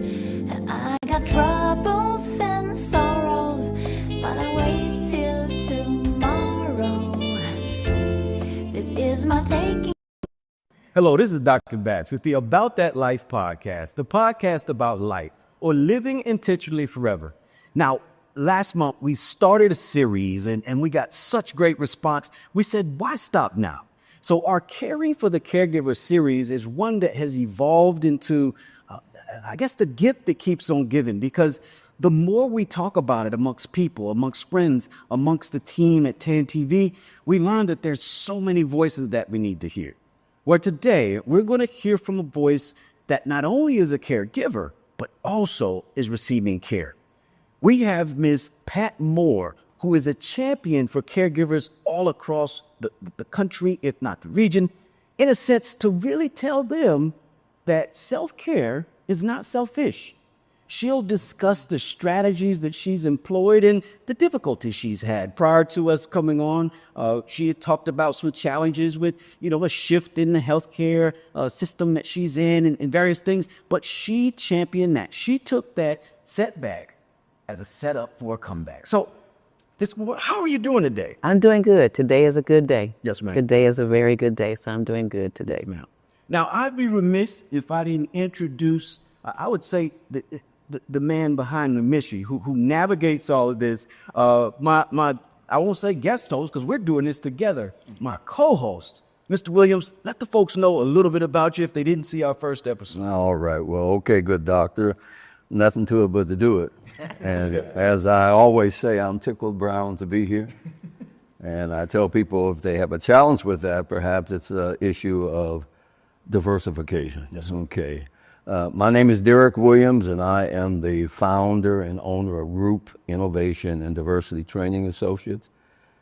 And I got troubles and sorrows, but I wait till tomorrow. This is my taking. Hello, this is Dr. Batts with the About That Life podcast, the podcast about life or living intentionally forever. Now, last month we started a series and we got such great response. We said, why stop now? So our Caring for the Caregiver series is one that has evolved into, I guess, the gift that keeps on giving, because the more we talk about it amongst people, amongst friends, amongst the team at 10 TV, we learn that there's so many voices that we need to hear. Well, today we're going to hear from a voice that not only is a caregiver, but also is receiving care. We have Ms. Pat Moore, who is a champion for caregivers all across the country, if not the region, in a sense to really tell them that self-care is not selfish. She'll discuss the strategies that she's employed and the difficulties she's had. Prior to us coming on, she had talked about some challenges with, a shift in the healthcare system that she's in and various things. But she championed that. She took that setback as a setup for a comeback. So, how are you doing today? I'm doing good. Today is a good day. Yes, ma'am. Today is a very good day, so I'm doing good today. Ma'am. Now, I'd be remiss if I didn't introduce, I would say, the man behind the mystery who navigates all of this. My I won't say guest host, because we're doing this together. My co-host, Mr. Williams. Let the folks know a little bit about you if they didn't see our first episode. All right. Well, okay, good doctor. Nothing to it but to do it. And as I always say, I'm tickled brown to be here. And I tell people if they have a challenge with that, perhaps it's an issue of diversification. Yes. Okay. My name is Derek Williams, and I am the founder and owner of Group Innovation and Diversity Training Associates.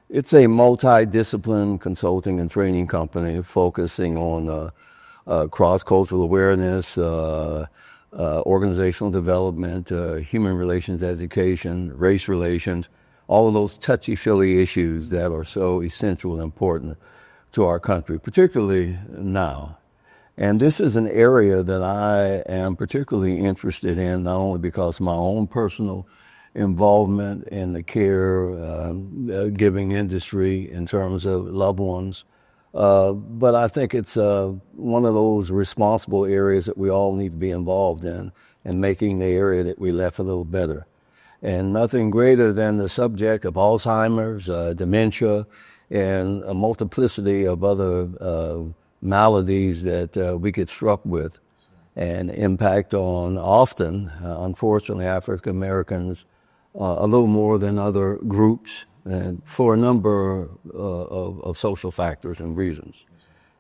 It's a multidiscipline consulting and training company focusing on cross-cultural awareness, organizational development, human relations education, race relations, all of those touchy-feely issues that are so essential and important to our country, particularly now. And this is an area that I am particularly interested in, not only because of my own personal involvement in the care giving industry in terms of loved ones, but I think it's one of those responsible areas that we all need to be involved in making the area that we left a little better. And nothing greater than the subject of Alzheimer's, dementia, and a multiplicity of other maladies that we get struck with and impact on often, unfortunately, African Americans a little more than other groups, and for a number of social factors and reasons.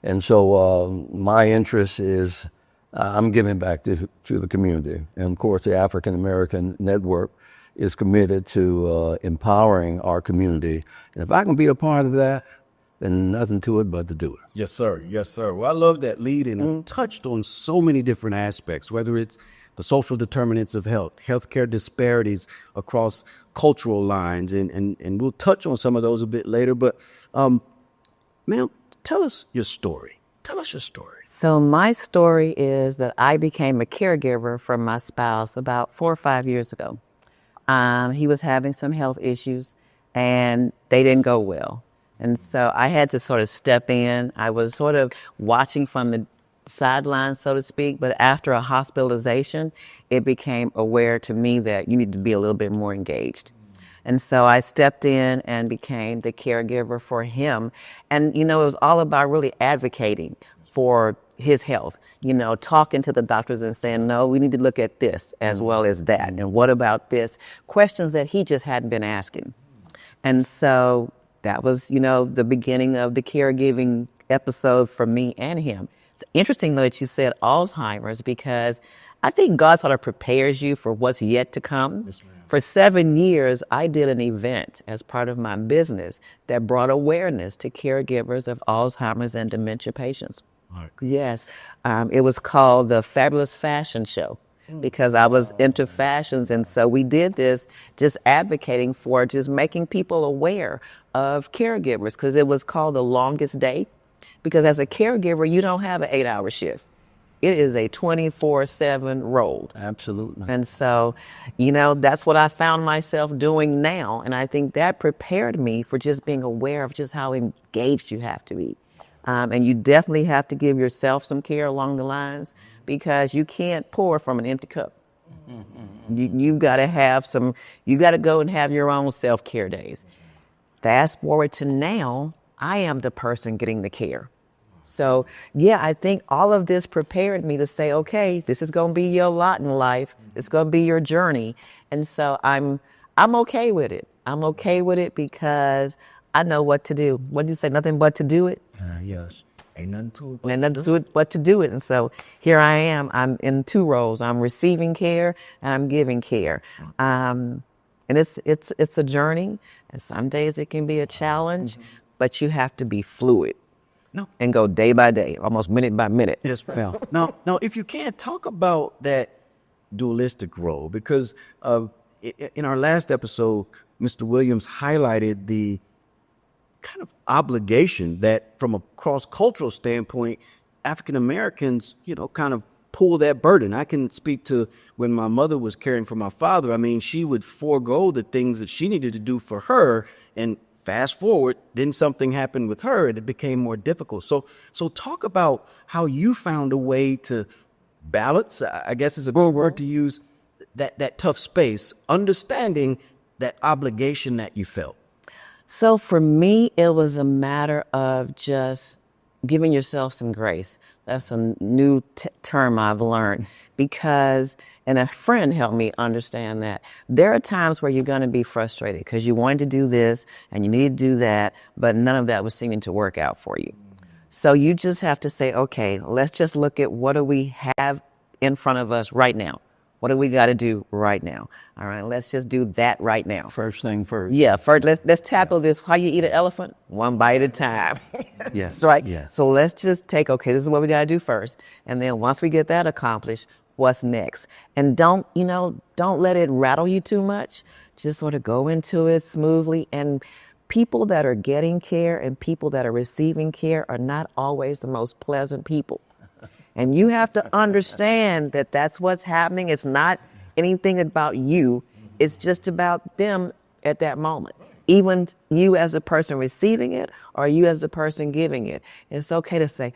And so my interest is I'm giving back to the community. And of course, the African American Network is committed to empowering our community. And if I can be a part of that, then nothing to it but to do it. Yes, sir. Yes, sir. Well, I love that lead, and it touched on so many different aspects, whether it's the social determinants of health, healthcare disparities across cultural lines, and we'll touch on some of those a bit later. But, ma'am, tell us your story. Tell us your story. So my story is that I became a caregiver for my spouse about 4 or 5 years ago. He was having some health issues, and they didn't go well. And so I had to sort of step in. I was sort of watching from the sidelines, so to speak, but after a hospitalization, it became aware to me that you need to be a little bit more engaged. And so I stepped in and became the caregiver for him. And, it was all about really advocating for his health, talking to the doctors and saying, no, we need to look at this as well as that. And what about this? Questions that he just hadn't been asking. And so that was, the beginning of the caregiving episode for me and him. It's interesting, though, that you said Alzheimer's, because I think God sort of prepares you for what's yet to come. Yes, for 7 years, I did an event as part of my business that brought awareness to caregivers of Alzheimer's and dementia patients. Right. Yes. It was called the Fabulous Fashion Show, because I was into fashions. And so we did this just advocating for just making people aware of caregivers, because it was called the longest day. Because as a caregiver, you don't have an 8-hour shift. It is a 24/7 role. Absolutely. And so, that's what I found myself doing now. And I think that prepared me for just being aware of just how engaged you have to be. And you definitely have to give yourself some care along the lines, because you can't pour from an empty cup. You got to have you got to go and have your own self-care days. Fast forward to now, I am the person getting the care. So, yeah, I think all of this prepared me to say, okay, this is going to be your lot in life. It's going to be your journey. And so I'm okay with it. I'm okay with it because I know what to do. What do you say? Nothing but to do it? Yes. Ain't nothing to it. And nothing to it but to do it. And so here I am. I'm in two roles. I'm receiving care and I'm giving care. And it's a journey. And some days it can be a challenge, but you have to be fluid. No. And go day by day, almost minute by minute. Yes, well. Now, if you can, talk about that dualistic role, because in our last episode, Mr. Williams highlighted the kind of obligation that, from a cross-cultural standpoint, African Americans, kind of pull that burden. I can speak to when my mother was caring for my father. I mean, she would forego the things that she needed to do for her, and fast forward, then something happened with her and it became more difficult. So talk about how you found a way to balance, I guess is a good word to use, that tough space, understanding that obligation that you felt. So for me, it was a matter of just giving yourself some grace. That's a new term I've learned, and a friend helped me understand that there are times where you're going to be frustrated because you wanted to do this and you need to do that, but none of that was seeming to work out for you. So you just have to say, okay, let's just look at what do we have in front of us right now. What do we got to do right now? All right, let's just do that right now. First thing first. Yeah, first let's tackle this. How you eat an elephant? One bite at a time. Yes. That's right. Yes. So let's just take, okay, this is what we got to do first. And then once we get that accomplished, what's next? And don't let it rattle you too much. Just sort of go into it smoothly. And people that are getting care and people that are receiving care are not always the most pleasant people. And you have to understand that that's what's happening. It's not anything about you. It's just about them at that moment. Even you as a person receiving it or you as the person giving it. It's okay to say,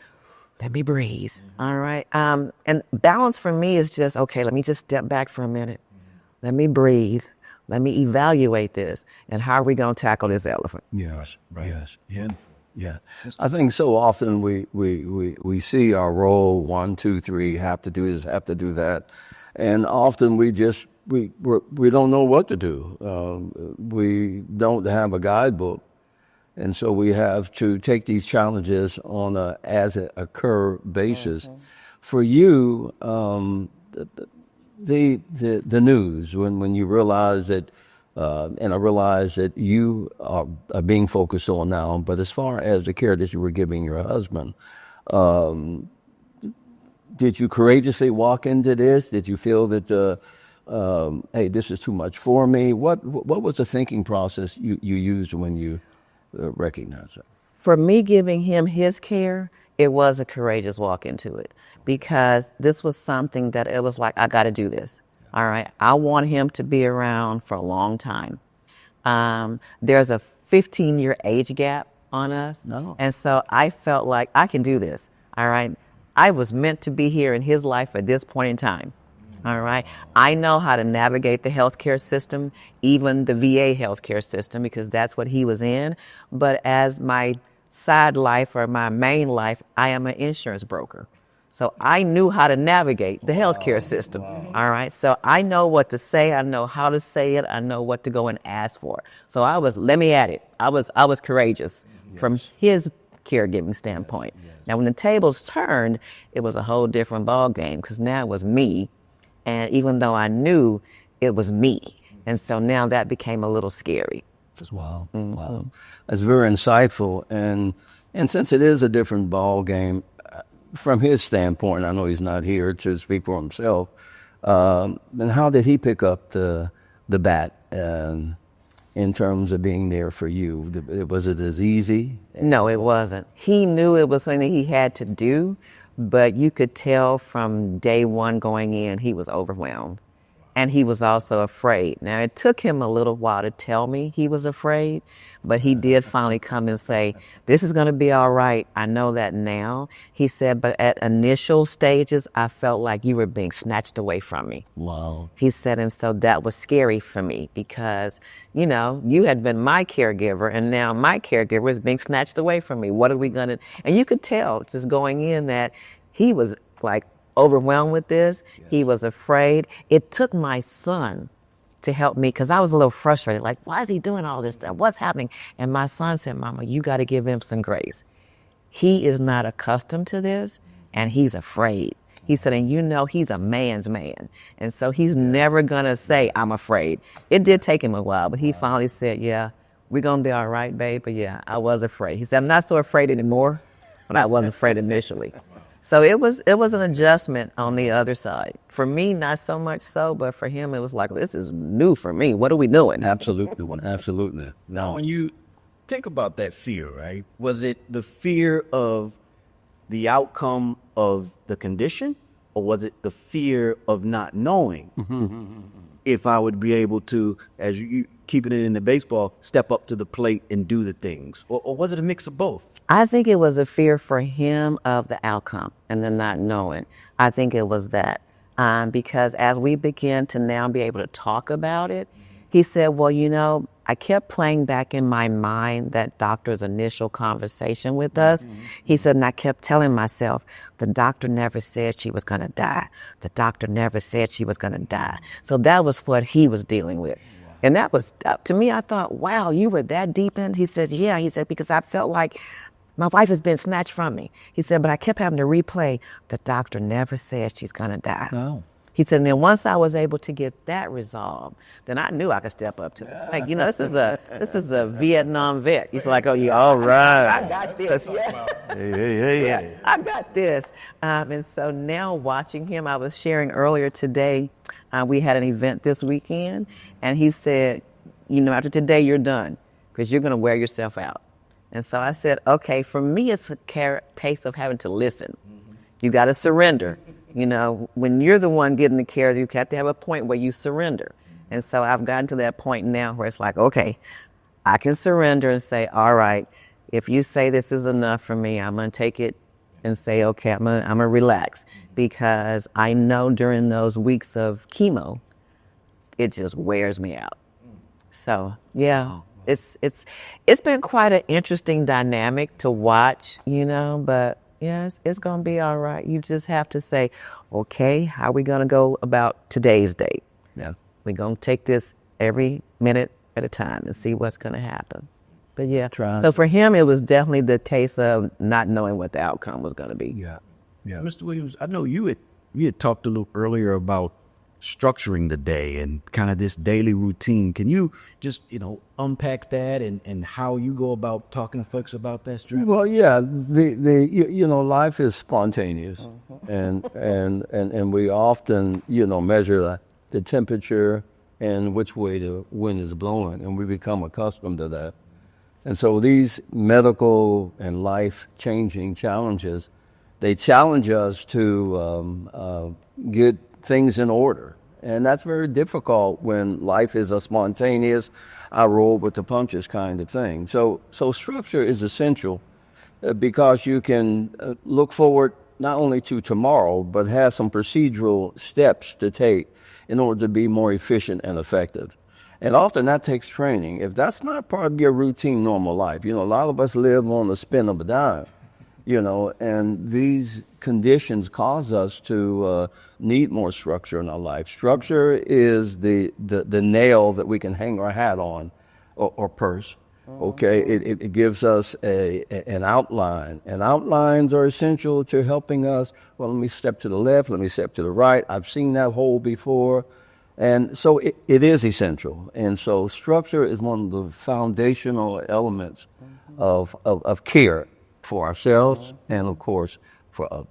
let me breathe. All right. And balance for me is just, okay, let me just step back for a minute. Let me breathe. Let me evaluate this. And how are we going to tackle this elephant? Yes. Right. Yes. Yeah. Yeah. I think so often we see our role, 1, 2, 3, have to do this, have to do that. And often we don't know what to do. We don't have a guidebook. And so we have to take these challenges on a as it occur basis. Mm-hmm. For you, the news, when you realize that, and I realize that you are being focused on now, but as far as the care that you were giving your husband, did you courageously walk into this? Did you feel that, hey, this is too much for me? What was the thinking process you used when you recognized that? For me giving him his care, it was a courageous walk into it, because this was something that it was like, I got to do this. All right. I want him to be around for a long time. There's a 15-year age gap on us. No. And so I felt like I can do this. All right. I was meant to be here in his life at this point in time. All right. I know how to navigate the healthcare system, even the VA healthcare system, because that's what he was in. But as my side life or my main life, I am an insurance broker. So I knew how to navigate the healthcare system. Wow. All right. So I know what to say. I know how to say it. I know what to go and ask for. So let me at it. I was courageous. Yes. From his caregiving standpoint. Yes. Now, when the tables turned, it was a whole different ball game, because now it was me. And even though I knew it was me. And so now that became a little scary. Wow. Mm-hmm. Wow. That's very insightful. And since it is a different ball game, from his standpoint, I know he's not here to speak for himself, and how did he pick up the bat in terms of being there for you? Was it as easy? No, it wasn't. He knew it was something he had to do, but you could tell from day one going in, he was overwhelmed. And he was also afraid. Now, it took him a little while to tell me he was afraid, but he did finally come and say, this is going to be all right. I know that now. He said, but at initial stages, I felt like you were being snatched away from me. Wow. He said, and so that was scary for me because, you know, you had been my caregiver and now my caregiver is being snatched away from me. What are we going to, and you could tell just going in that he was like, overwhelmed with this. Yeah. He was afraid. It took my son to help me because I was a little frustrated. Like, why is he doing all this stuff? What's happening? And my son said, Mama, you got to give him some grace. He is not accustomed to this and he's afraid. He said, and you know, he's a man's man. And so he's never going to say, I'm afraid. It did take him a while, but he finally said, yeah, we're going to be all right, babe. But yeah, I was afraid. He said, I'm not so afraid anymore, but I wasn't afraid initially. So it was an adjustment on the other side. For me, not so much so, but for him, it was like, this is new for me. What are we doing? Absolutely. Absolutely. Now, when you think about that fear, right, was it the fear of the outcome of the condition, or was it the fear of not knowing if I would be able to, as you keeping it in the baseball, step up to the plate and do the things? Or was it a mix of both? I think it was a fear for him of the outcome and then not knowing. I think it was that. Because as we began to now be able to talk about it, he said, well, you know, I kept playing back in my mind that doctor's initial conversation with us. He said, and I kept telling myself, the doctor never said she was going to die. The doctor never said she was going to die. So that was what he was dealing with. And that was, to me, I thought, wow, you were that deep in? He says, yeah. He said, because I felt like my wife has been snatched from me. He said, but I kept having to replay, the doctor never said she's going to die. Oh. He said, and then once I was able to get that resolved, then I knew I could step up to it. Like, you know, this is a Vietnam vet. He's like, oh, yeah, all right. I got this. Yeah. Yeah. I got this. And so now watching him, I was sharing earlier today, we had an event this weekend, and he said, you know, after today, you're done because you're going to wear yourself out. And so I said, okay, for me, it's a case of having to listen. You got to surrender. You know, when you're the one getting the care, you have to have a point where you surrender. And so I've gotten to that point now where it's like, okay, I can surrender and say, all right, if you say this is enough for me, I'm going to take it and say, okay, I'm going to relax. Because I know during those weeks of chemo, it just wears me out. So, yeah. It's been quite an interesting dynamic to watch, you know, but yeah, it's going to be all right. You just have to say, okay, how are we going to go about today's date? Yeah. We're going to take this every minute at a time and see what's going to happen. But yeah, so for him, it was definitely the case of not knowing what the outcome was going to be. Yeah. Mr. Williams, I know you had talked a little earlier about structuring the day and kind of this daily routine. Can you just, you know, unpack that and how you go about talking to folks about that structure? Well, yeah, you know, life is spontaneous, and we often, you know, measure the temperature and which way the wind is blowing, and we become accustomed to that. And so these medical and life-changing challenges, they challenge us to get things in order. And that's very difficult when life is a spontaneous, I roll with the punches kind of thing. So structure is essential because you can look forward not only to tomorrow, but have some procedural steps to take in order to be more efficient and effective. And often that takes training. If that's not part of your routine normal life, you know, a lot of us live on the spin of a dime, you know, and these conditions cause us to need more structure in our life. Structure is the nail that we can hang our hat on or purse. Okay, it gives us an outline, and outlines are essential to helping us. Well, let me step to the left, let me step to the right. I've seen that hole before, and so it is essential. And so structure is one of the foundational elements of care for ourselves and, of course, for others.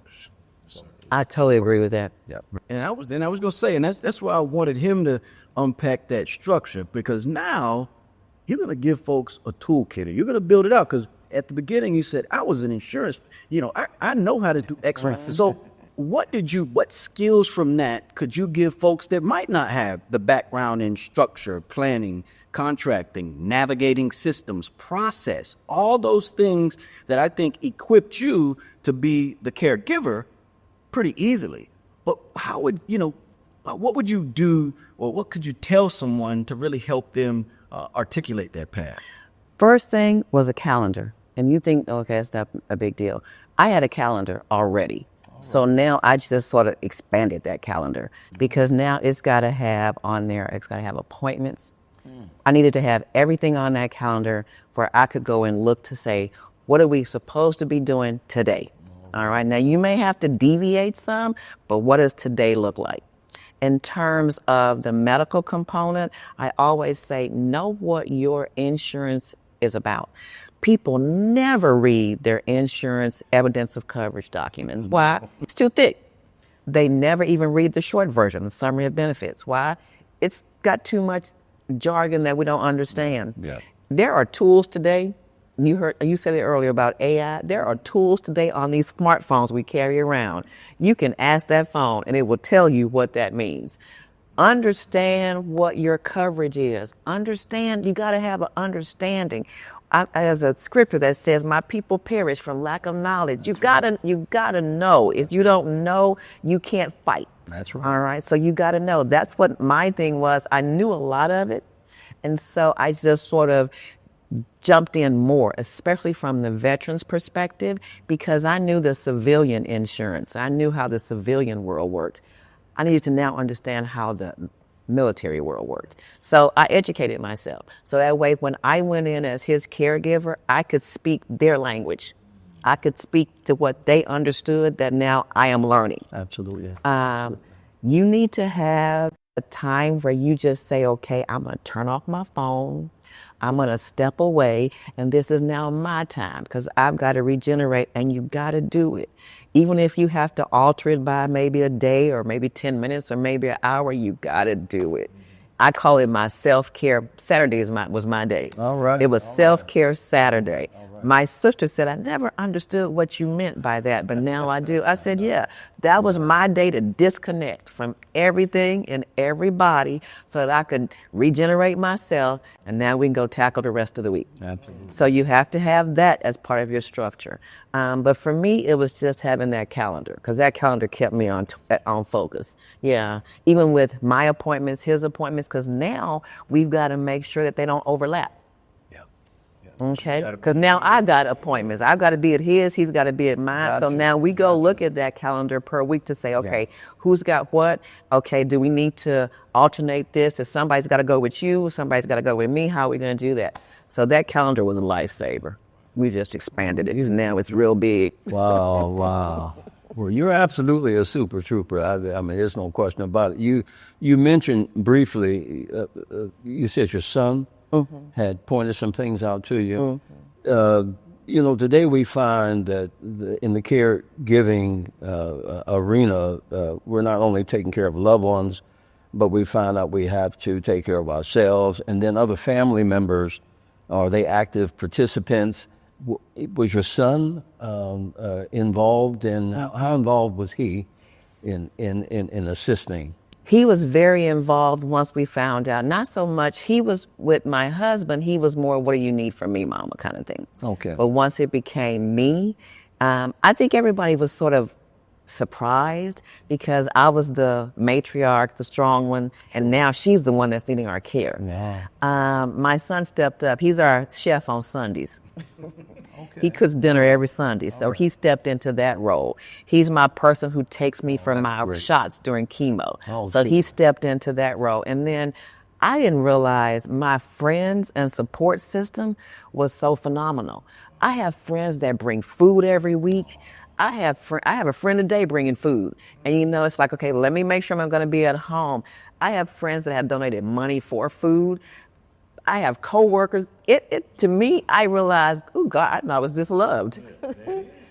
I totally agree with that. Yeah, and I was going to say, and that's why I wanted him to unpack that structure, because now you're going to give folks a toolkit, and you're going to build it out, because at the beginning, you said, I was an insurance, I know how to do X, Y. So what skills from that could you give folks that might not have the background in structure, planning, contracting, navigating systems, process, all those things that I think equipped you to be the caregiver pretty easily? But how would, what would you do, or what could you tell someone to really help them articulate that path? First thing was a calendar. And you think, okay, that's not a big deal. I had a calendar already. So now I just sort of expanded that calendar because now it's got to have on there, it's got to have appointments. I needed to have everything on that calendar where I could go and look to say, what are we supposed to be doing today? All right. Now you may have to deviate some, but what does today look like? In terms of the medical component, I always say, know what your insurance is about. People never read their insurance evidence of coverage documents. Why? It's too thick. They never even read the short version, the summary of benefits. Why? It's got too much jargon that we don't understand. Yeah. There are tools today. You said it earlier about AI. There are tools today on these smartphones we carry around. You can ask that phone and it will tell you what that means. Understand what your coverage is. Understand, you got to have an understanding. As a scripture that says, my people perish from lack of knowledge. You gotta know. If you don't know, you can't fight. That's right. All right. So you gotta know. That's what my thing was. I knew a lot of it. And so I just sort of jumped in more, especially from the veterans perspective, because I knew the civilian insurance. I knew how the civilian world worked. I needed to now understand how the military world worked. So I educated myself. So that way, when I went in as his caregiver, I could speak their language. I could speak to what they understood that now I am learning. Absolutely. You need to have a time where you just say, okay, I'm going to turn off my phone. I'm going to step away, and this is now my time because I've got to regenerate, and you got to do it. Even if you have to alter it by maybe a day or maybe 10 minutes or maybe an hour, you got to do it. I call it my self-care. Saturday was my day. All right. It was self-care Saturday. My sister said, I never understood what you meant by that, but now I do. I said, yeah, that was my day to disconnect from everything and everybody so that I could regenerate myself, and now we can go tackle the rest of the week. Absolutely. So you have to have that as part of your structure. But for me, it was just having that calendar, because that calendar kept me on focus. Yeah, even with my appointments, his appointments, because now we've got to make sure that they don't overlap. Okay, because now I got appointments. I've got to be at his, he's got to be at mine. Gotcha. So now we go look at that calendar per week to say, okay, who's got what? Okay, do we need to alternate this? If somebody's got to go with you, somebody's got to go with me, how are we going to do that? So that calendar was a lifesaver. We just expanded it. Now it's real big. Wow. Well, you're absolutely a super trooper. I mean, there's no question about it. You mentioned briefly, you said your son had pointed some things out to you. Today we find that in the caregiving arena, we're not only taking care of loved ones, but we find out we have to take care of ourselves, and then other family members. Are they active participants? Was your son involved in, how involved was he in assisting? He was very involved once we found out. Not so much, he was with my husband, he was more, what do you need from me, mama, kind of thing. Okay. But once it became me, I think everybody was sort of surprised because I was the matriarch, the strong one, and now she's the one that's needing our care. Yeah. My son stepped up. He's our chef on Sundays. He cooks dinner every Sunday, so he stepped into that role. He's my person who takes me for my shots during chemo. So he stepped into that role. And then I didn't realize my friends and support system was so phenomenal. I have friends that bring food every week. I have a friend a day bringing food. And it's like, okay, let me make sure I'm going to be at home. I have friends that have donated money for food. I have coworkers. To me, I realized, oh God, I didn't know I was this loved.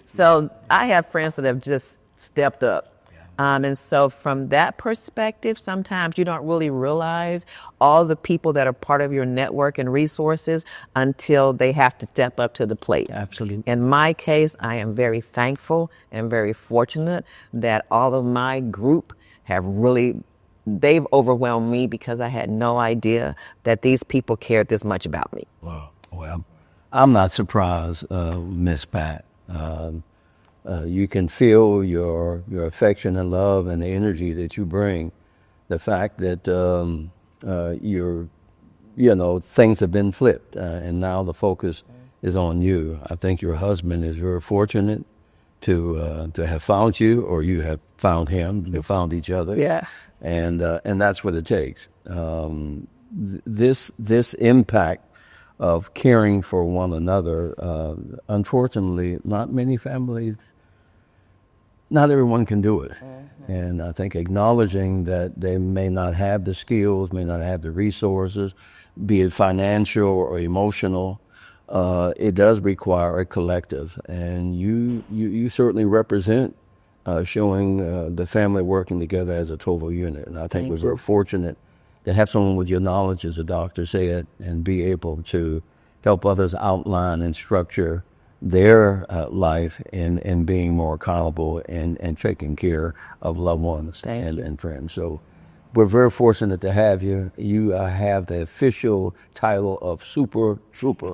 So I have friends that have just stepped up. And so from that perspective, sometimes you don't really realize all the people that are part of your network and resources until they have to step up to the plate. Absolutely. In my case, I am very thankful and very fortunate that all of my group have they've overwhelmed me because I had no idea that these people cared this much about me. Well, I'm not surprised, Miss Pat. You can feel your affection and love and the energy that you bring. The fact that things have been flipped, and now the focus is on you. I think your husband is very fortunate to have found you, or you have found him. You found each other. Yeah. And that's what it takes. This impact of caring for one another, unfortunately, not many families, not everyone can do it. And I think acknowledging that they may not have the skills, may not have the resources, be it financial or emotional, it does require a collective. And you certainly represent showing the family working together as a total unit. And I think we're very fortunate to have someone with your knowledge, as the doctor said, and be able to help others outline and structure their life in being more accountable and taking care of loved ones and friends. So we're very fortunate to have you. You have the official title of Super Trooper.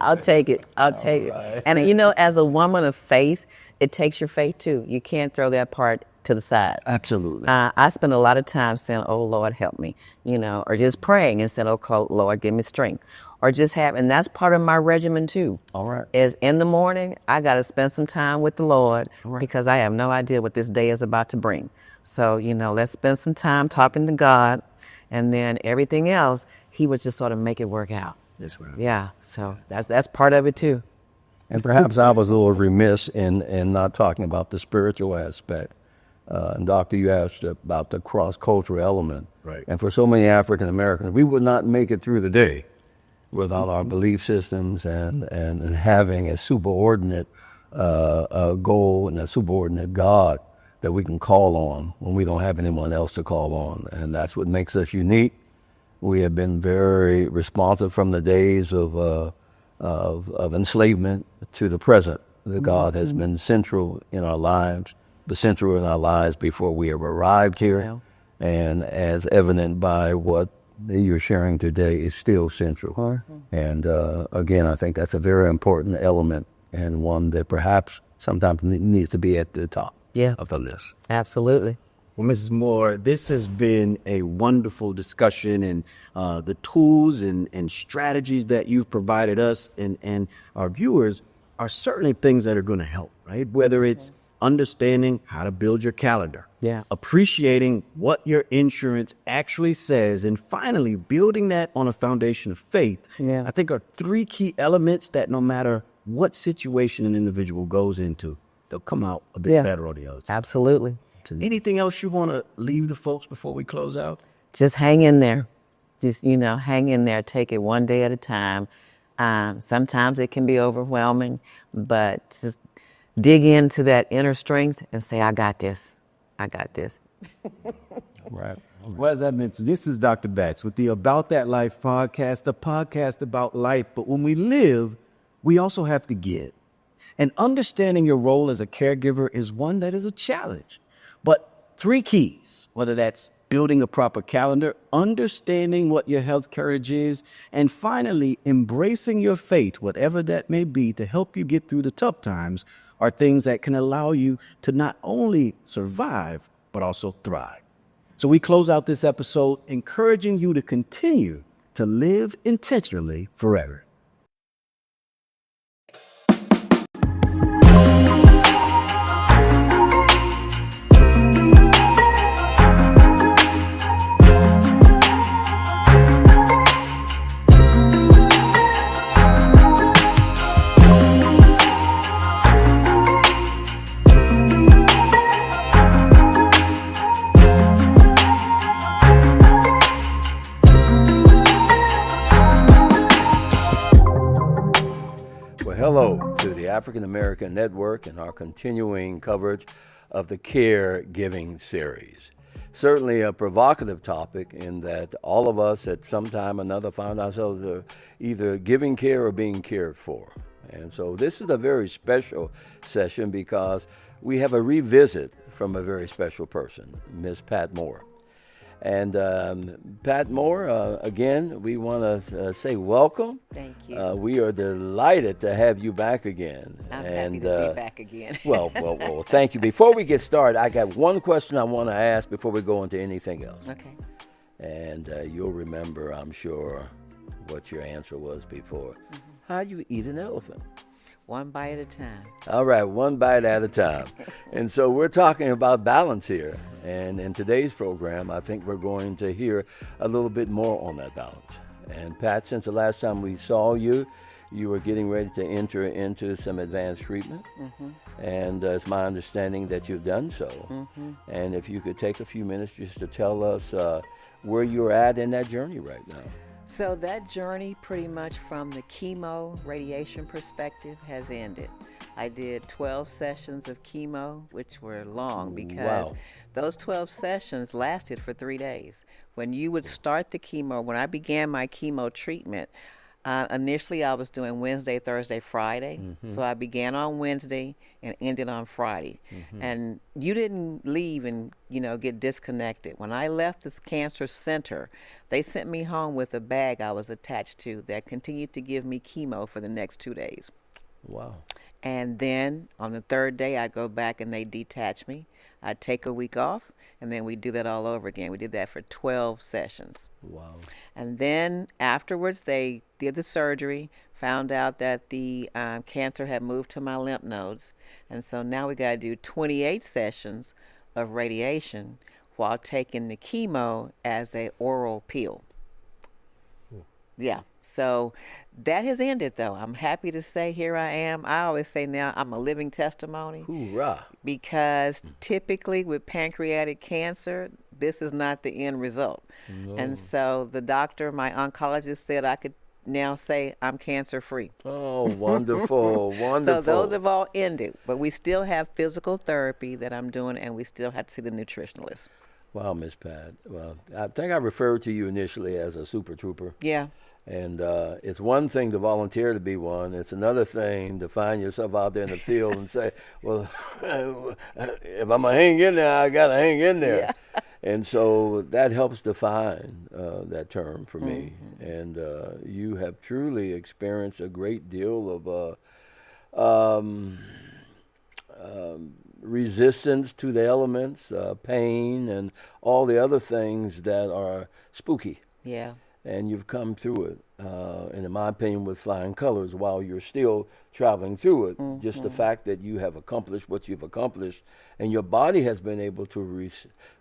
I'll take it. I'll take it. And as a woman of faith, it takes your faith too. You can't throw that part to the side. Absolutely. I spend a lot of time saying, "Oh Lord, help me," or just praying and saying, "Oh Lord, give me strength," or just and that's part of my regimen too. All right. Is in the morning, I got to spend some time with the Lord because I have no idea what this day is about to bring. So let's spend some time talking to God, and then everything else, He would just sort of make it work out. That's right. Yeah. So that's part of it too. And perhaps I was a little remiss in not talking about the spiritual aspect. And Doctor, you asked about the cross-cultural element. Right. And for so many African Americans, we would not make it through the day without our belief systems and having a superordinate goal and a superordinate God that we can call on when we don't have anyone else to call on. And that's what makes us unique. We have been very responsive from the days of enslavement to the present. The God has been central in our lives, but central in our lives before we ever arrived here. Yeah. And as evident by what you're sharing today, is still central. And again, I think that's a very important element and one that perhaps sometimes needs to be at the top of the list. Absolutely. Well, Mrs. Moore, this has been a wonderful discussion, and the tools and strategies that you've provided us and our viewers are certainly things that are going to help, right? Whether it's understanding how to build your calendar, appreciating what your insurance actually says, and finally building that on a foundation of faith, I think are three key elements that no matter what situation an individual goes into, they'll come out a bit better on the other side. Absolutely. Anything else you want to leave the folks before we close out? Just hang in there. Just, hang in there. Take it one day at a time. Sometimes it can be overwhelming, but just dig into that inner strength and say, I got this. I got this. Right. Well, as I mentioned, this is Dr. Batts with the About That Life podcast, a podcast about life. But when we live, we also have to give. And understanding your role as a caregiver is one that is a challenge. But three keys, whether that's building a proper calendar, understanding what your health courage is, and finally embracing your faith, whatever that may be, to help you get through the tough times, are things that can allow you to not only survive, but also thrive. So we close out this episode encouraging you to continue to live intentionally forever. Hello to the African American Network and our continuing coverage of the caregiving series. Certainly a provocative topic in that all of us at some time or another found ourselves either giving care or being cared for. And so this is a very special session because we have a revisit from a very special person, Ms. Pat Moore. And Pat Moore, again, we want to say welcome. Thank you. We are delighted to have you back again. I'm happy to be back again. well, thank you. Before we get started, I got one question I want to ask before we go into anything else. Okay. And you'll remember, I'm sure, what your answer was before. How do you eat an elephant? One bite at a time. All right, one bite at a time. And so we're talking about balance here. And in today's program, I think we're going to hear a little bit more on that balance. And Pat, since the last time we saw you, you were getting ready to enter into some advanced treatment. And it's my understanding that you've done so. And if you could take a few minutes just to tell us where you're at in that journey right now. So that journey, pretty much from the chemo radiation perspective, has ended. I did 12 sessions of chemo, which were long because those 12 sessions lasted for 3 days. When you would start the chemo, when I began my chemo treatment, initially I was doing Wednesday, Thursday, Friday. So I began on Wednesday and ended on Friday. And you didn't leave and, get disconnected. When I left this cancer center, they sent me home with a bag I was attached to that continued to give me chemo for the next 2 days. Wow. And then on the third day, I'd go back and they detach me. I'd take a week off, and then we do that all over again. We did that for 12 sessions. Wow. And then afterwards, they did the surgery, found out that the cancer had moved to my lymph nodes. And so now we got to do 28 sessions of radiation while taking the chemo as a oral pill. Yeah. So that has ended, though. I'm happy to say here I am. I always say now I'm a living testimony. Hoorah. Because typically with pancreatic cancer, this is not the end result. No. And so the doctor, my oncologist, said I could now say I'm cancer free. Oh, wonderful, wonderful. So those have all ended, but we still have physical therapy that I'm doing, and we still have to see the nutritionalist. Wow, Miss Pat. Well, I think I referred to you initially as a super trooper. Yeah. And it's one thing to volunteer to be one. It's another thing to find yourself out there in the field and say, well, if I'm going to hang in there, I got to hang in there. Yeah. And so that helps define that term for me. And you have truly experienced a great deal of resistance to the elements, pain, and all the other things that are spooky. Yeah. And you've come through it, and in my opinion, with flying colors, while you're still traveling through it. Just the fact that you have accomplished what you've accomplished, and your body has been able to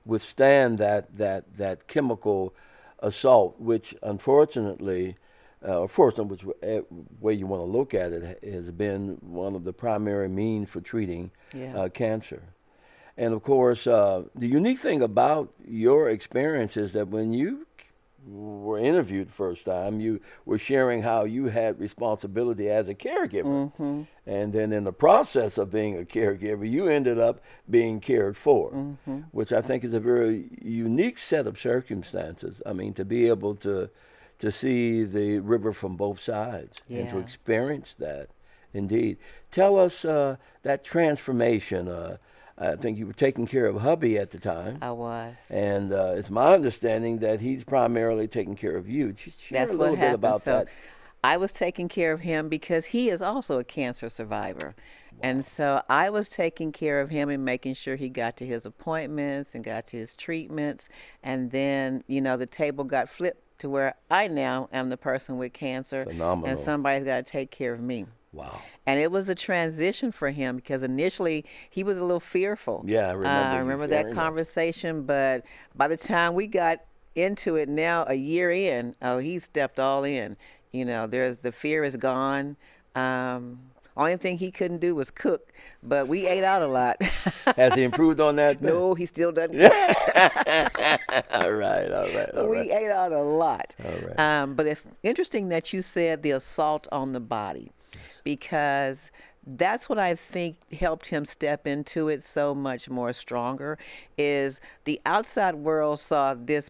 withstand that chemical assault, which unfortunately, which way you want to look at it, has been one of the primary means for treating cancer. And of course, the unique thing about your experience is that when you were interviewed first time, you were sharing how you had responsibility as a caregiver. And then in the process of being a caregiver, you ended up being cared for, which I think is a very unique set of circumstances. I mean, to be able to see the river from both sides and to experience that, indeed. Tell us that transformation. I think you were taking care of hubby at the time. I was. And it's my understanding that he's primarily taking care of you. Share That's a little what bit happened. about So that. I was taking care of him because he is also a cancer survivor. And so I was taking care of him and making sure he got to his appointments and got to his treatments. And then, the table got flipped to where I now am the person with cancer. Phenomenal. And somebody's got to take care of me. Wow. And it was a transition for him because initially he was a little fearful. Yeah, I remember. I remember that conversation, but by the time we got into it now, a year in, he stepped all in. The fear is gone. Only thing he couldn't do was cook, but we ate out a lot. Has he improved on that? No, he still doesn't cook. All right. We ate out a lot. All right. But it's interesting that you said the assault on the body, because that's what I think helped him step into it so much more stronger. Is the outside world saw this,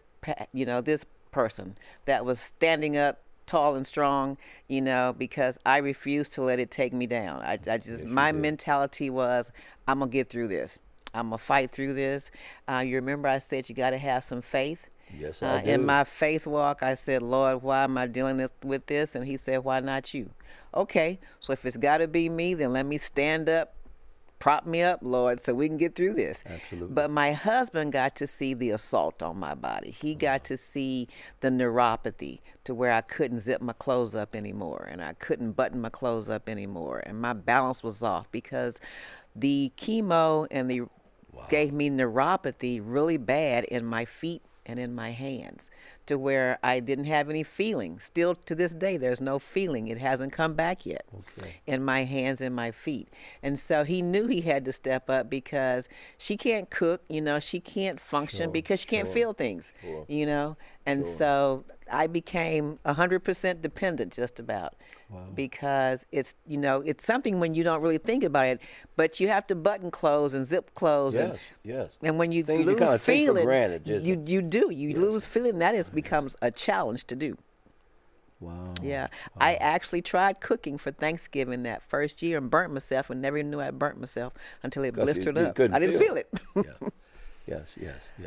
this person that was standing up tall and strong, because I refused to let it take me down. I just, my mentality was, I'm going to get through this. I'm going to fight through this. You remember I said you got to have some faith. Yes, I do. In my faith walk, I said, Lord, why am I dealing with this? And he said, why not you? Okay, so if it's got to be me, then let me stand up, prop me up, Lord, so we can get through this. Absolutely. But my husband got to see the assault on my body. He got to see the neuropathy to where I couldn't zip my clothes up anymore, and I couldn't button my clothes up anymore, and my balance was off because the chemo and the gave me neuropathy really bad in my feet and in my hands, to where I didn't have any feeling. Still to this day, there's no feeling. It hasn't come back yet in my hands and my feet. And so he knew he had to step up because she can't cook, she can't function because she can't feel things, And so I became 100% dependent just about. Because it's, it's something when you don't really think about it, but you have to button clothes and zip clothes. Yes. And when you Things lose you feeling, granted, you do. You lose feeling. That becomes a challenge to do. Wow. Yeah. I actually tried cooking for Thanksgiving that first year and burnt myself and never even knew I burnt myself until it blistered up. I didn't feel it. Yes.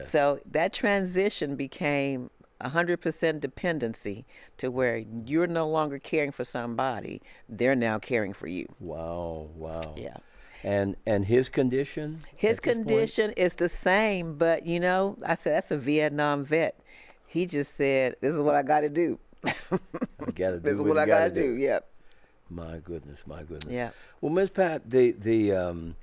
So that transition became 100% dependency to where you're no longer caring for somebody, they're now caring for you. Wow. Yeah. And his condition? His condition is the same, but I said, that's a Vietnam vet. He just said, this is what I got to do. This is what I got to do. Yep. My goodness. Yeah. Well, Ms. Pat, the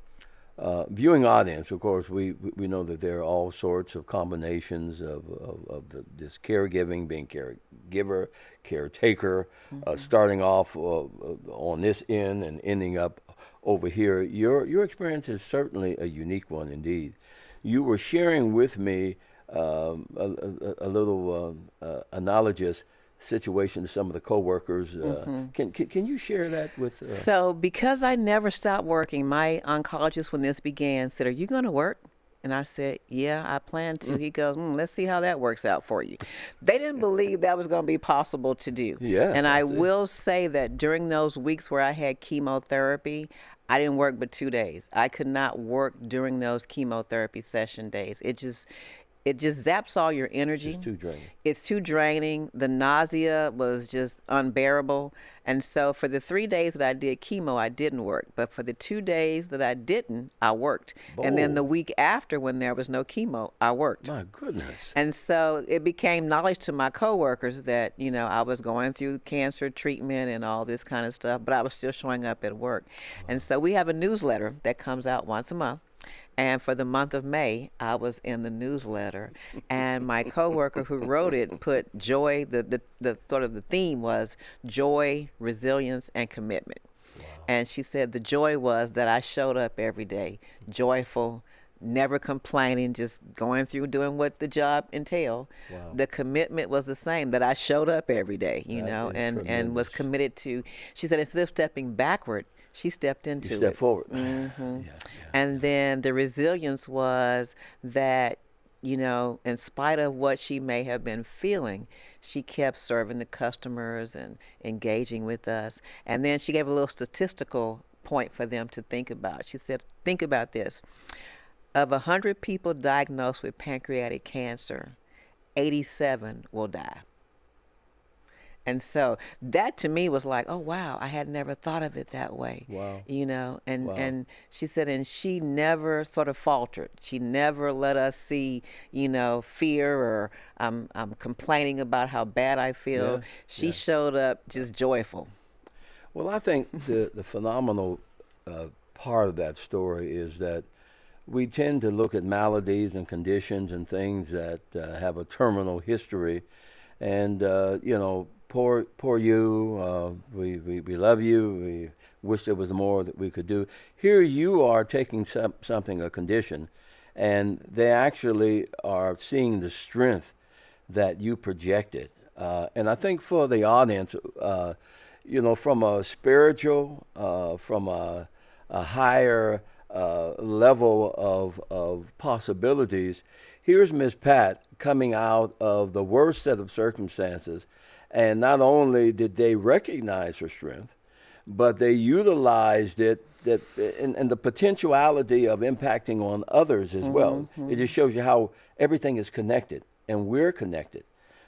viewing audience, of course, we know that there are all sorts of combinations of this caregiving, being caregiver, caretaker, starting off on this end and ending up over here. Your experience is certainly a unique one indeed. You were sharing with me a little analogous situation to some of the coworkers. Can you share that with? So because I never stopped working, my oncologist when this began said, "Are you going to work?" And I said, "Yeah, I plan to." He goes, "Let's see how that works out for you." They didn't believe that was going to be possible to do. Yes, and I will say that during those weeks where I had chemotherapy, I didn't work but 2 days. I could not work during those chemotherapy session days. It just zaps all your energy. It's too draining. It's too draining. The nausea was just unbearable. And so for the 3 days that I did chemo, I didn't work. But for the 2 days that I didn't, I worked. And then the week after, when there was no chemo, I worked. My goodness. And so it became knowledge to my coworkers that, I was going through cancer treatment and all this kind of stuff, but I was still showing up at work. And so we have a newsletter that comes out once a month. And for the month of May, I was in the newsletter, and my coworker who wrote it put joy. The sort of the theme was joy, resilience, and commitment. Wow. And she said the joy was that I showed up every day, joyful, never complaining, just going through doing what the job entailed. Wow. The commitment was the same, that I showed up every day, and was committed to. She said instead of stepping backward, she stepped into it. Step forward. And then the resilience was that, in spite of what she may have been feeling, she kept serving the customers and engaging with us. And then she gave a little statistical point for them to think about. She said, think about this. Of 100 people diagnosed with pancreatic cancer, 87 will die. And so that to me was like, oh, wow, I had never thought of it that way. Wow. And she said, and she never sort of faltered. She never let us see, fear or I'm complaining about how bad I feel. Yeah. She showed up just joyful. Well, I think the phenomenal part of that story is that we tend to look at maladies and conditions and things that have a terminal history. And, poor you, we love you, we wish there was more that we could do. Here you are taking something, a condition, and they actually are seeing the strength that you projected. And I think for the audience, from a spiritual, from a higher level of possibilities, here's Miss Pat coming out of the worst set of circumstances, and not only did they recognize her strength, but they utilized it and the potentiality of impacting on others as well. It just shows you how everything is connected, and we're connected.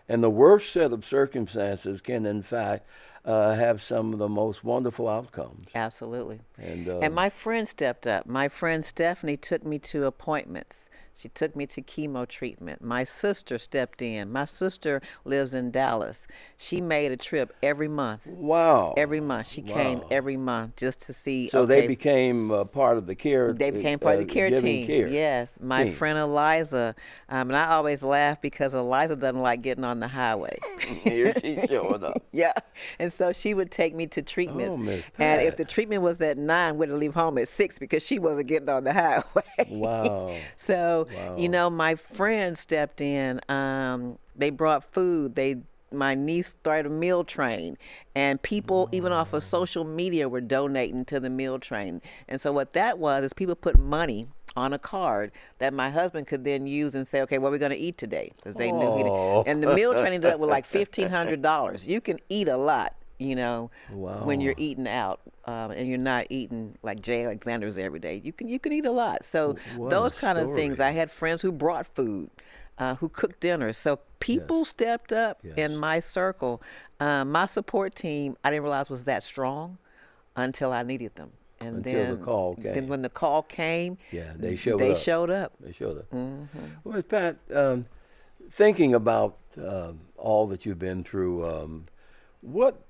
And the worst set of circumstances can, in fact, have some of the most wonderful outcomes. Absolutely. And And my friend stepped up. My friend Stephanie took me to appointments. She took me to chemo treatment. My sister stepped in. My sister lives in Dallas. She made a trip every month. wow. Every month. She came Wow. every month just to see. So okay, they became part of the care. they became part of the care giving team. care Yes. My team. friend Eliza, and I always laugh because Eliza doesn't like getting on the highway. Here she's showing up. Yeah. And so she would take me to treatments. Oh, Miss and if Pat. the treatment was at 9, we'd leave home at 6 because she wasn't getting on the highway. Wow. So, Wow. my friend stepped in. They brought food. My niece started a meal train, and people, even off of social media, were donating to the meal train. And so what that was is people put money on a card that my husband could then use and say, okay, what are we going to eat today? Because they knew he Oh. didn't. And the meal train ended up with like $1,500. You can eat a lot, when you're Wow. eating out, and you're not eating like Jay Alexander's every day. You can eat a lot. So What those a kind of things. story. I had friends who brought food, who cooked dinners. So people stepped up in Yes. my circle. My support team, I didn't realize was that strong until I needed them. And Until then, the call came. Then when the call came, Yeah, they showed they up. showed up. They showed up. Well, Miss Pat, thinking about all that you've been through, what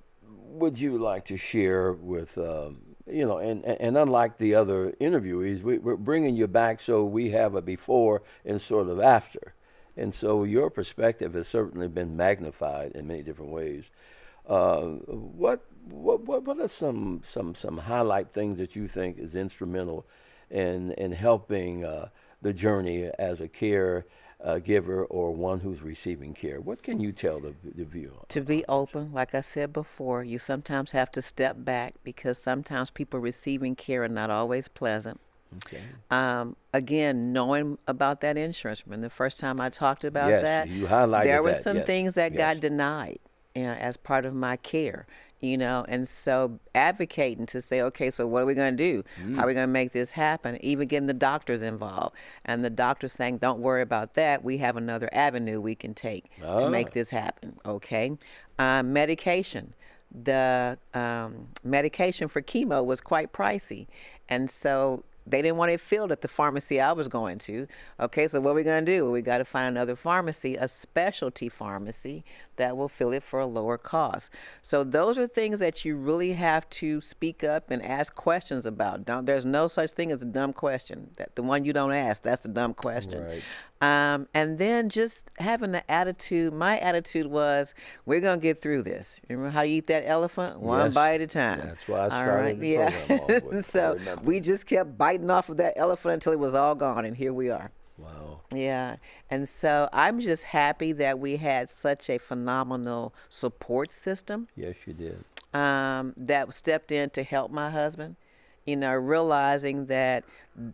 would you like to share with, and unlike the other interviewees, we're bringing you back so we have a before and sort of after. And so your perspective has certainly been magnified in many different ways. What are some highlight things that you think is instrumental in helping the journey as a care giver or one who's receiving care? What can you tell the viewer? To be open, like I said before, you sometimes have to step back because sometimes people receiving care are not always pleasant. Okay. Again, knowing about that insurance. When the first time I talked about Yes, that, you highlighted there were that, some yes, things that got yes. denied, as part of my care. And so advocating to say, okay, so what are we going to do? How are we going to make this happen? Even getting the doctors involved, and the doctor saying, don't worry about that. We have another avenue we can take to make this happen. Okay. Medication. The medication for chemo was quite pricey, and so they didn't want it filled at the pharmacy I was going to. Okay, so what are we going to do? Well, we got to find another pharmacy, a specialty pharmacy that will fill it for a lower cost. So those are things that you really have to speak up and ask questions about. There's no such thing as a dumb question. That the one you don't ask, that's the dumb question. Right. And then just having the attitude. My attitude was, we're going to get through this. Remember how you eat that elephant? One Yes. bite at a time. That's why I All started right, the program off with. I So remember. we just kept biting off of that elephant until it was all gone, and here we are. Wow. Yeah. And so I'm just happy that we had such a phenomenal support system Yes, you did. that stepped in to help my husband, realizing that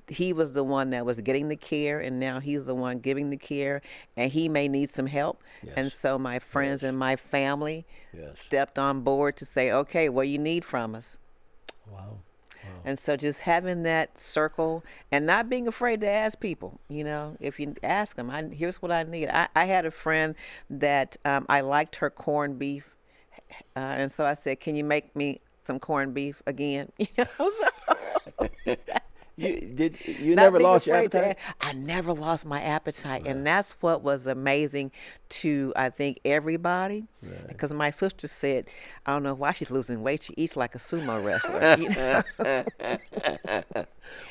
he was the one that was getting the care, and now he's the one giving the care, and he may need some help. And Yes. so my friends and my family Yes. stepped on board to say, okay, what do you need from us? Wow. And so just having that circle and not being afraid to ask people, if you ask them, here's what I need. I had a friend that I liked her corned beef. And so I said, can you make me some corned beef again? So You not never being lost your afraid to appetite? I never lost my appetite. And that's what was amazing to, I think, everybody. Because my sister said, I don't know why she's losing weight. She eats like a sumo wrestler.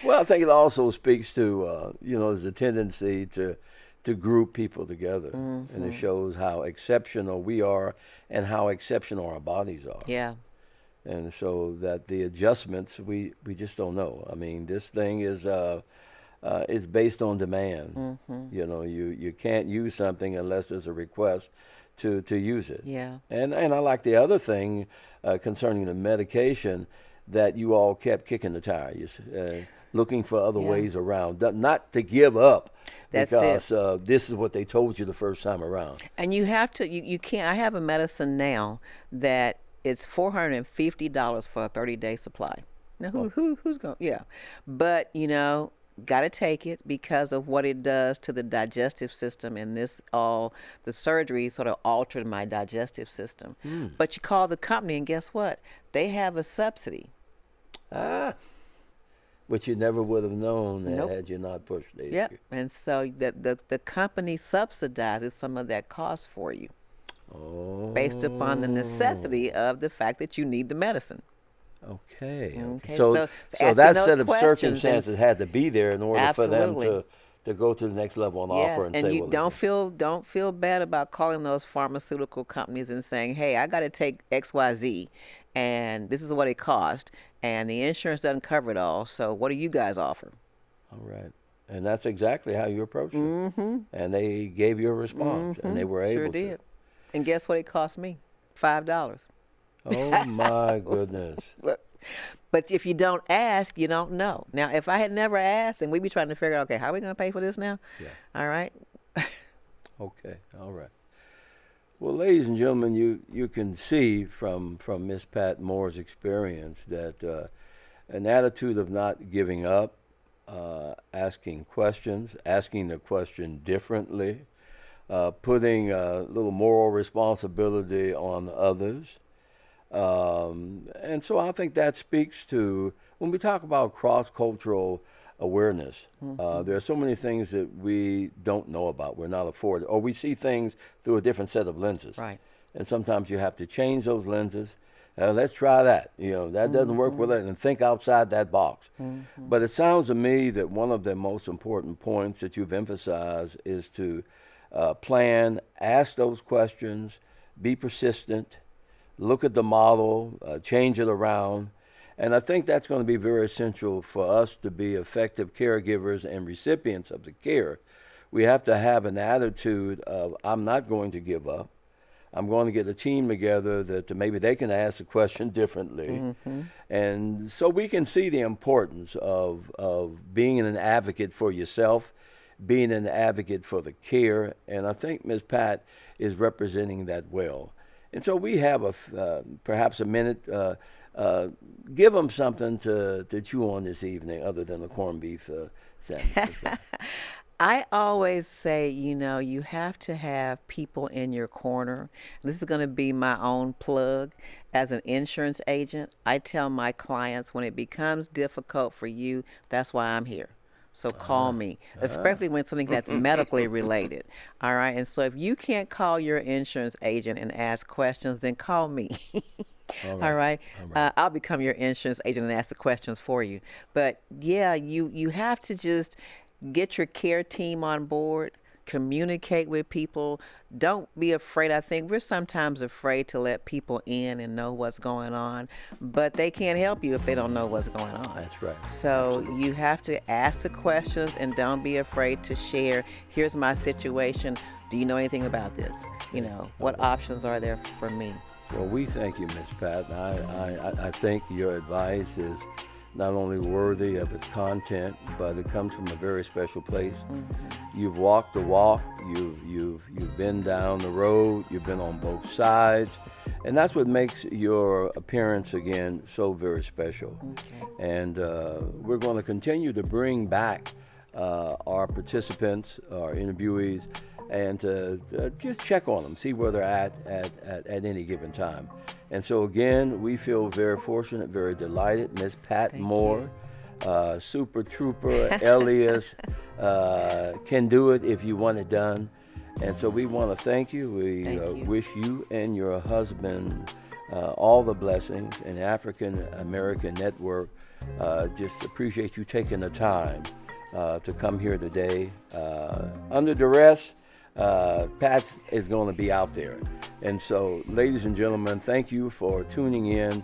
Well, I think it also speaks to, there's a tendency to group people together. And it shows how exceptional we are and how exceptional our bodies are. Yeah. And so that the adjustments, we just don't know. I mean, this thing is based on demand. You can't use something unless there's a request to use it. Yeah. And I like the other thing concerning the medication that you all kept kicking the tires, looking for other Yeah. ways around, not to give up That's because it. this is what they told you the first time around. And you have to, you can't, I have a medicine now that it's $450 for a 30-day supply. Now, who's going to, yeah. But, got to take it because of what it does to the digestive system. And the surgery sort of altered my digestive system. But you call the company and guess what? They have a subsidy. Which you never would have known Nope. had you not pushed the Yep. issue. And so the company subsidizes some of that cost for you based upon the necessity of the fact that you need the medicine. Okay. Okay, So, so so asking that those set of questions circumstances and- had to be there in order for them Absolutely. to go to the next level and Yes, offer and and say, you well, don't feel bad about calling those pharmaceutical companies and saying, "Hey, I got to take XYZ, and this is what it cost, and the insurance doesn't cover it all. So what do you guys offer?" all right. And that's exactly how you approached it. Mm-hmm. And they gave you a response, and they were able Sure to. did. And guess what it cost me? $5. Oh, my goodness. But if you don't ask, you don't know. Now, if I had never asked, and we'd be trying to figure out, okay, how are we going to pay for this now? Yeah. All right. Okay, all right. Well, ladies and gentlemen, you can see from Miss Pat Moore's experience that an attitude of not giving up, asking questions, asking the question differently, putting a little moral responsibility on others. And so I think that speaks to, when we talk about cross-cultural awareness, there are so many things that we don't know about, we're not afforded, or we see things through a different set of lenses. Right. And sometimes you have to change those lenses. Let's try that. That doesn't work with it, and think outside that box. But it sounds to me that one of the most important points that you've emphasized is to plan, ask those questions, be persistent, look at the model, change it around. And I think that's going to be very essential for us to be effective caregivers and recipients of the care. We have to have an attitude of, I'm not going to give up. I'm going to get a team together that maybe they can ask the question differently. And so we can see the importance of being an advocate for yourself, being an advocate for the care. And I think Ms. Pat is representing that well. And so we have perhaps a minute. Give them something to chew on this evening other than the corned beef sandwich. I always say, you have to have people in your corner. This is going to be my own plug. As an insurance agent, I tell my clients when it becomes difficult for you, that's why I'm here. So call me, especially when something that's medically related. All right. And so if you can't call your insurance agent and ask questions, then call me. All right. I'll become your insurance agent and ask the questions for you. But yeah, you have to just get your care team on board, communicate with people. Don't be afraid. I think we're sometimes afraid to let people in and know what's going on, but they can't help you if they don't know what's going on. That's right. So you have to ask the questions and don't be afraid to share. Here's my situation. Do you know anything about this? What options are there for me? Well, we thank you, Ms. Pat. I think your advice is not only worthy of its content, but it comes from a very special place. You've walked the walk, you've been down the road, you've been on both sides, and that's what makes your appearance again so very special. And we're going to continue to bring back our participants, our interviewees, and just check on them, see where they're at any given time. And so again, we feel very fortunate, very delighted. Miss Pat Moore, Super Trooper, alias, can do it if you want it done. And so we want to thank you. We wish you and your husband all the blessings. And African American Network just appreciate you taking the time to come here today. Under duress, Pat is going to be out there. And so, ladies and gentlemen, thank you for tuning in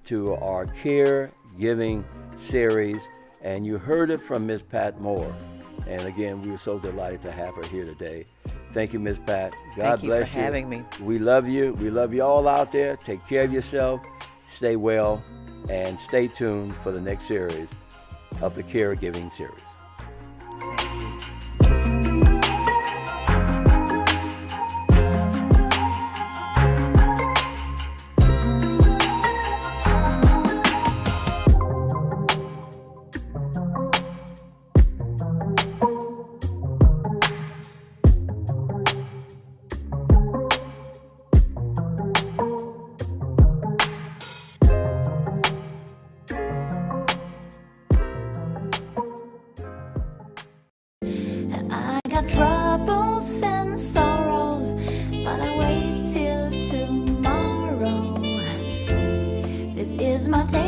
to our caregiving series. And you heard it from Ms. Pat Moore. And again, we were so delighted to have her here today. Thank you, Ms. Pat. God Thank you bless for having me. We love you. We love you all out there. Take care of yourself. Stay well. And stay tuned for the next series of the Caregiving series. I got troubles and sorrows, but I wait till tomorrow. This is my take.